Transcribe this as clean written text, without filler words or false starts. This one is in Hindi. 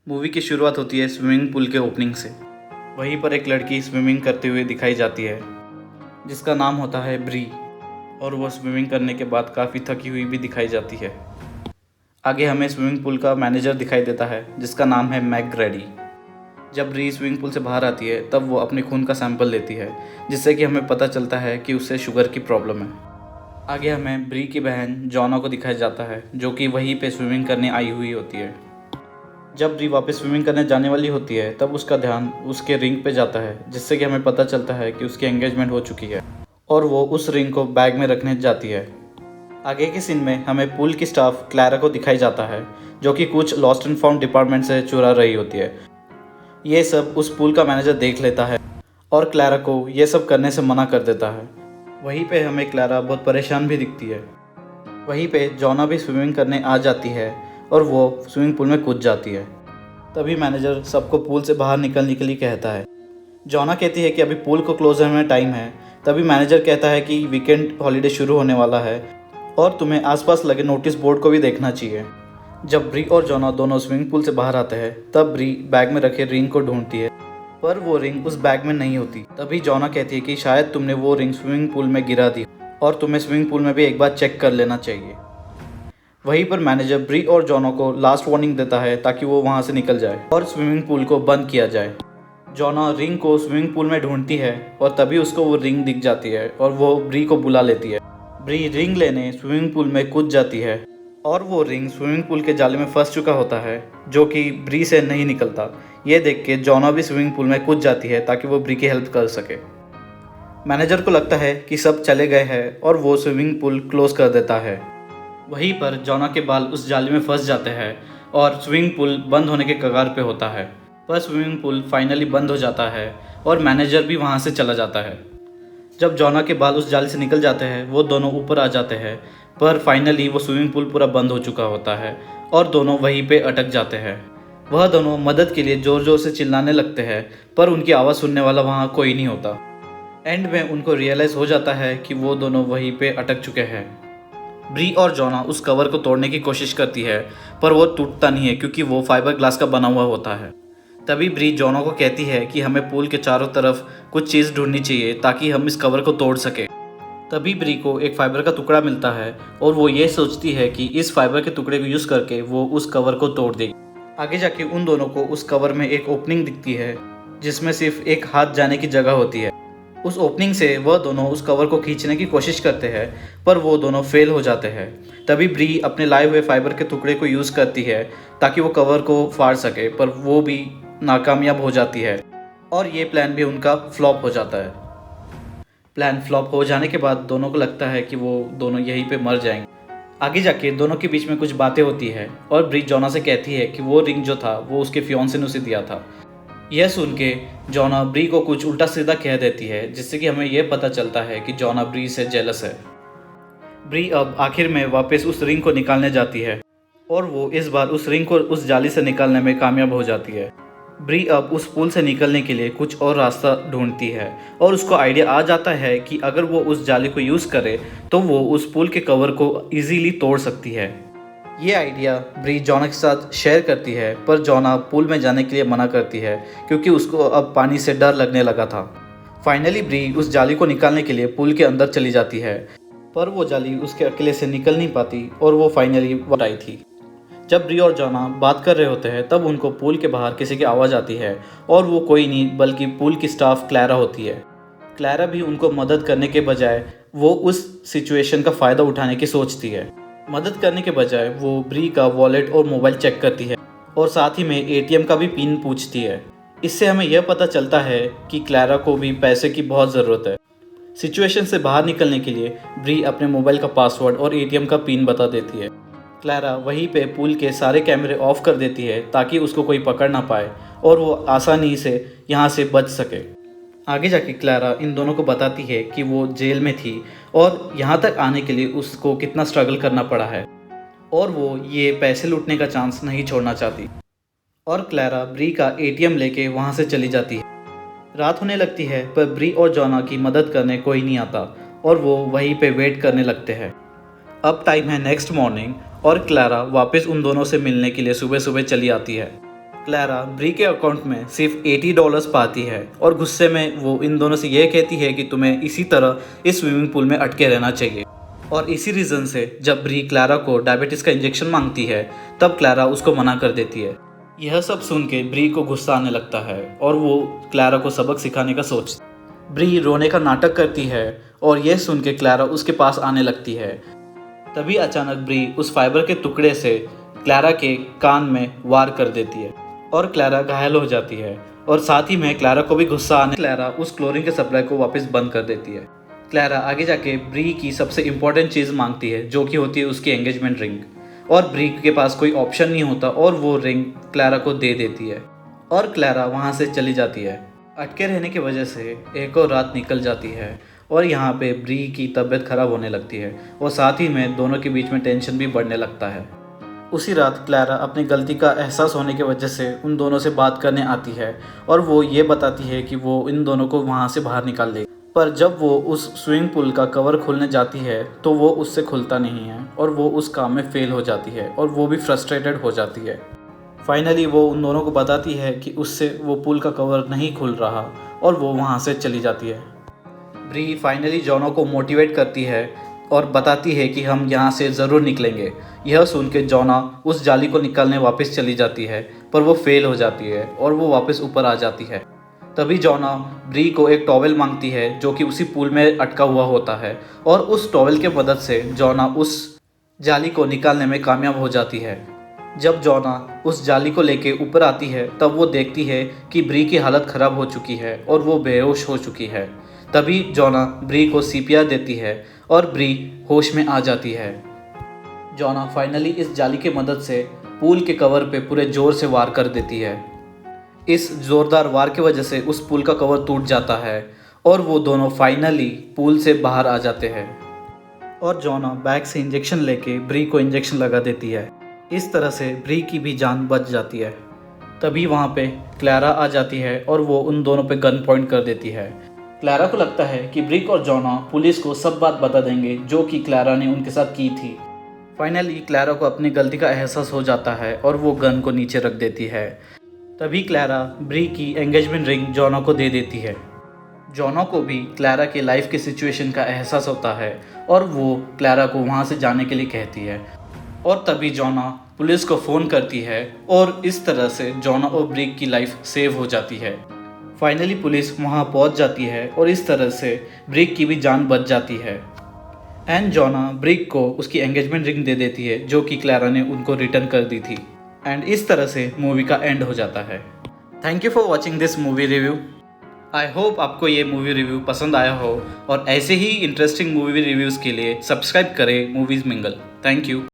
मूवी की शुरुआत होती है स्विमिंग पूल के ओपनिंग से। वहीं पर एक लड़की स्विमिंग करते हुए दिखाई जाती है जिसका नाम होता है ब्री, और वह स्विमिंग करने के बाद काफ़ी थकी हुई भी दिखाई जाती है। आगे हमें स्विमिंग पूल का मैनेजर दिखाई देता है जिसका नाम है मैक ग्रैडी। जब ब्री स्विमिंग पूल से बाहर आती है तब वो अपने खून का सैंपल लेती है जिससे कि हमें पता चलता है कि उसे शुगर की प्रॉब्लम है। आगे हमें ब्री की बहन जॉना को दिखाया जाता है जो कि वहीं पे स्विमिंग करने आई हुई होती है। जब ब्री वापस स्विमिंग करने जाने वाली होती है तब उसका ध्यान उसके रिंग पे जाता है जिससे कि हमें पता चलता है कि उसकी एंगेजमेंट हो चुकी है और वो उस रिंग को बैग में रखने जाती है। आगे के सीन में हमें पूल की स्टाफ क्लैरा को दिखाई जाता है जो कि कुछ लॉस्ट एंड फाउंड डिपार्टमेंट से चुरा रही होती है। ये सब उस पूल का मैनेजर देख लेता है और क्लैरा को ये सब करने से मना कर देता है। वहीं पे हमें क्लैरा बहुत परेशान भी दिखती है। वहीं पे जॉना भी स्विमिंग करने आ जाती है और वो स्विमिंग पूल में कूद जाती है। तभी मैनेजर सबको पूल से बाहर निकलने के लिए कहता है। जॉना कहती है कि अभी पूल को क्लोज होने में टाइम है। तभी मैनेजर कहता है कि वीकेंड हॉलीडे शुरू होने वाला है और तुम्हें आसपास लगे नोटिस बोर्ड को भी देखना चाहिए। जब ब्री और जॉना दोनों स्विमिंग पूल से बाहर आते हैं तब ब्री बैग में रखे रिंग को ढूंढती है पर वो रिंग उस बैग में नहीं होती। तभी जॉना कहती है कि शायद तुमने वो रिंग स्विमिंग पूल में गिरा दी और तुम्हें स्विमिंग पूल में भी एक बार चेक कर लेना चाहिए। वहीं पर मैनेजर ब्री और जॉनो को लास्ट वार्निंग देता है ताकि वो वहां से निकल जाए और स्विमिंग पूल को बंद किया जाए। जॉना रिंग को स्विमिंग पूल में ढूंढती है और तभी उसको वो रिंग दिख जाती है और वो ब्री को बुला लेती है। ब्री रिंग लेने स्विमिंग पूल में कूद जाती है और वो रिंग स्विमिंग पूल के जाले में फंस चुका होता है जो कि ब्री से नहीं निकलता। ये देख के जॉना भी स्विमिंग पूल में कूद जाती है ताकि वो ब्री की हेल्प कर सके। मैनेजर को लगता है कि सब चले गए हैं और वो स्विमिंग पूल क्लोज कर देता है। वहीं पर जॉना के बाल उस जाली में फंस जाते हैं और स्विमिंग पूल बंद होने के कगार पे होता है। पर स्विमिंग पूल फाइनली बंद हो जाता है और मैनेजर भी वहां से चला जाता है। जब जॉना के बाल उस जाली से निकल जाते हैं वो दोनों ऊपर आ जाते हैं पर फाइनली वो स्विमिंग पूल पूरा बंद हो चुका होता है और दोनों वहीं पे अटक जाते हैं। वह दोनों मदद के लिए ज़ोर ज़ोर से चिल्लाने लगते हैं पर उनकी आवाज़ सुनने वाला वहाँ कोई नहीं होता। एंड में उनको रियलाइज़ हो जाता है कि वो दोनों वहीं पे अटक चुके हैं। ब्री और जॉना उस कवर को तोड़ने की कोशिश करती है पर वो टूटता नहीं है क्योंकि वो फाइबर ग्लास का बना हुआ होता है। तभी ब्री जॉना को कहती है कि हमें पूल के चारों तरफ कुछ चीज़ ढूंढनी चाहिए ताकि हम इस कवर को तोड़ सके। तभी ब्री को एक फाइबर का टुकड़ा मिलता है और वो ये सोचती है कि इस फाइबर के टुकड़े को यूज़ करके वो उस कवर को तोड़ देगी। आगे जाके उन दोनों को उस कवर में एक ओपनिंग दिखती है जिसमें सिर्फ एक हाथ जाने की जगह होती है। उस ओपनिंग से वह दोनों उस कवर को खींचने की कोशिश करते हैं पर वो दोनों फेल हो जाते हैं। तभी ब्री अपने लाए हुए फाइबर के टुकड़े को यूज़ करती है ताकि वो कवर को फाड़ सके पर वो भी नाकामयाब हो जाती है और ये प्लान भी उनका फ्लॉप हो जाता है। प्लान फ्लॉप हो जाने के बाद दोनों को लगता है कि वो दोनों यहीं पे मर जाएंगे। आगे जाके दोनों के बीच में कुछ बातें होती है और ब्री जॉना से कहती है कि वो रिंग जो था वो उसके फियांसे ने उसे दिया था। यह सुन के जॉना ब्री को कुछ उल्टा सीधा कह देती है जिससे कि हमें यह पता चलता है कि जॉना ब्री से जेलस है। ब्री अब आखिर में वापस उस रिंग को निकालने जाती है और वो इस बार उस रिंग को उस जाली से निकालने में कामयाब हो जाती है। ब्री अब उस पुल से निकलने के लिए कुछ और रास्ता ढूंढती है और उसको आइडिया आ जाता है कि अगर वो उस जाली को यूज़ करे तो वो उस पुल के कवर को इजीली तोड़ सकती है। ये आइडिया ब्री जॉना के साथ शेयर करती है पर जॉना पूल में जाने के लिए मना करती है क्योंकि उसको अब पानी से डर लगने लगा था। फाइनली ब्री उस जाली को निकालने के लिए पूल के अंदर चली जाती है पर वो जाली उसके अकेले से निकल नहीं पाती और वो फाइनली आई थी। जब ब्री और जॉना बात कर रहे होते हैं तब उनको पूल के बाहर किसी की आवाज़ आती है और वो कोई नहीं बल्कि पूल की स्टाफ क्लैरा होती है। क्लैरा भी उनको मदद करने के बजाय वो उस सिचुएशन का फ़ायदा उठाने की सोचती है। मदद करने के बजाय वो ब्री का वॉलेट और मोबाइल चेक करती है और साथ ही में एटीएम का भी पिन पूछती है। इससे हमें यह पता चलता है कि क्लैरा को भी पैसे की बहुत ज़रूरत है। सिचुएशन से बाहर निकलने के लिए ब्री अपने मोबाइल का पासवर्ड और एटीएम का पिन बता देती है। क्लैरा वहीं पे पूल के सारे कैमरे ऑफ कर देती है ताकि उसको कोई पकड़ ना पाए और वो आसानी से यहाँ से बच सके। आगे जाके क्लैरा इन दोनों को बताती है कि वो जेल में थी और यहाँ तक आने के लिए उसको कितना स्ट्रगल करना पड़ा है और वो ये पैसे लूटने का चांस नहीं छोड़ना चाहती। और क्लैरा ब्री का एटीएम लेके वहाँ से चली जाती है। रात होने लगती है पर ब्री और जॉना की मदद करने कोई नहीं आता और वो वहीं पे वेट करने लगते हैं। अब टाइम है नेक्स्ट मॉर्निंग और क्लैरा वापस उन दोनों से मिलने के लिए सुबह सुबह चली आती है। क्लारा ब्री के अकाउंट में सिर्फ $80 पाती है और गुस्से में वो इन दोनों से यह कहती है कि तुम्हें इसी तरह इस स्विमिंग पूल में अटके रहना चाहिए। और इसी रीज़न से जब ब्री क्लारा को डायबिटीज़ का इंजेक्शन मांगती है तब क्लारा उसको मना कर देती है। यह सब सुन के ब्री को गुस्सा आने लगता है और वो क्लारा को सबक सिखाने का सोचती है। ब्री रोने का नाटक करती है और यह सुन के क्लारा उसके पास आने लगती है। तभी अचानक ब्री उस फाइबर के टुकड़े से क्लारा के कान में वार कर देती है और क्लारा घायल हो जाती है। और साथ ही में क्लारा को भी गुस्सा आने क्लारा उस क्लोरीन के सप्लाई को वापस बंद कर देती है। क्लारा आगे जाके ब्री की सबसे इम्पोर्टेंट चीज़ मांगती है जो कि होती है उसकी एंगेजमेंट रिंग। और ब्री के पास कोई ऑप्शन नहीं होता और वो रिंग क्लारा को दे देती है और क्लारा वहाँ से चली जाती है। अटके रहने की वजह से एक और रात निकल जाती है और यहाँ पे ब्री की तबीयत ख़राब होने लगती है और साथ ही में दोनों के बीच में टेंशन भी बढ़ने लगता है। उसी रात क्लारा अपनी गलती का एहसास होने की वजह से उन दोनों से बात करने आती है और वो ये बताती है कि वो इन दोनों को वहाँ से बाहर निकाल देगी। पर जब वो उस स्विमिंग पूल का कवर खोलने जाती है तो वो उससे खुलता नहीं है और वो उस काम में फेल हो जाती है और वो भी फ्रस्ट्रेटेड हो जाती है। फाइनली वो उन दोनों को बताती है कि उससे वो पूल का कवर नहीं खुल रहा और वो वहाँ से चली जाती है। ब्री फाइनली जॉनो को मोटिवेट करती है और बताती है कि हम यहाँ से ज़रूर निकलेंगे। यह सुन के जॉना उस जाली को निकालने वापस चली जाती है पर वो फेल हो जाती है और वो वापस ऊपर आ जाती है। तभी जॉना ब्री को एक टॉवेल मांगती है जो कि उसी पूल में अटका हुआ होता है और उस टॉवेल के मदद से जॉना उस जाली को निकालने में कामयाब हो जाती है। जब जॉना उस जाली को लेके ऊपर आती है तब वो देखती है कि ब्री की हालत ख़राब हो चुकी है और वो बेहोश हो चुकी है। तभी जॉना ब्री को सीपीआर देती है और ब्री होश में आ जाती है। जॉना फाइनली इस जाली की मदद से पूल के कवर पे पूरे ज़ोर से वार कर देती है। इस ज़ोरदार वार की वजह से उस पूल का कवर टूट जाता है और वो दोनों फाइनली पूल से बाहर आ जाते हैं और जॉना बैग से इंजेक्शन लेके ब्री को इंजेक्शन लगा देती है। इस तरह से ब्री की भी जान बच जाती है। तभी वहाँ पे क्लारा आ जाती है और वो उन दोनों पे गन पॉइंट कर देती है। क्लारा को लगता है कि ब्रिक और जॉना पुलिस को सब बात बता देंगे जो कि क्लारा ने उनके साथ की थी। फाइनली क्लारा को अपनी गलती का एहसास हो जाता है और वो गन को नीचे रख देती है। तभी क्लारा ब्री की एंगेजमेंट रिंग जॉना को दे देती है। जॉना को भी क्लारा के लाइफ के सिचुएशन का एहसास होता है और वो क्लारा को वहाँ से जाने के लिए कहती है और तभी जॉना पुलिस को फ़ोन करती है और इस तरह से जॉना और ब्रिक की लाइफ सेव हो जाती है। फाइनली पुलिस वहाँ पहुँच जाती है और इस तरह से ब्रिक की भी जान बच जाती है एंड जॉना ब्रिक को उसकी एंगेजमेंट रिंग दे देती है जो कि क्लारा ने उनको रिटर्न कर दी थी एंड इस तरह से मूवी का एंड हो जाता है। Thank you for watching this movie review. I hope आपको ये मूवी रिव्यू पसंद आया हो और ऐसे ही इंटरेस्टिंग मूवी रिव्यूज़ के लिए सब्सक्राइब करें मूवीज़ मिंगल। Thank you.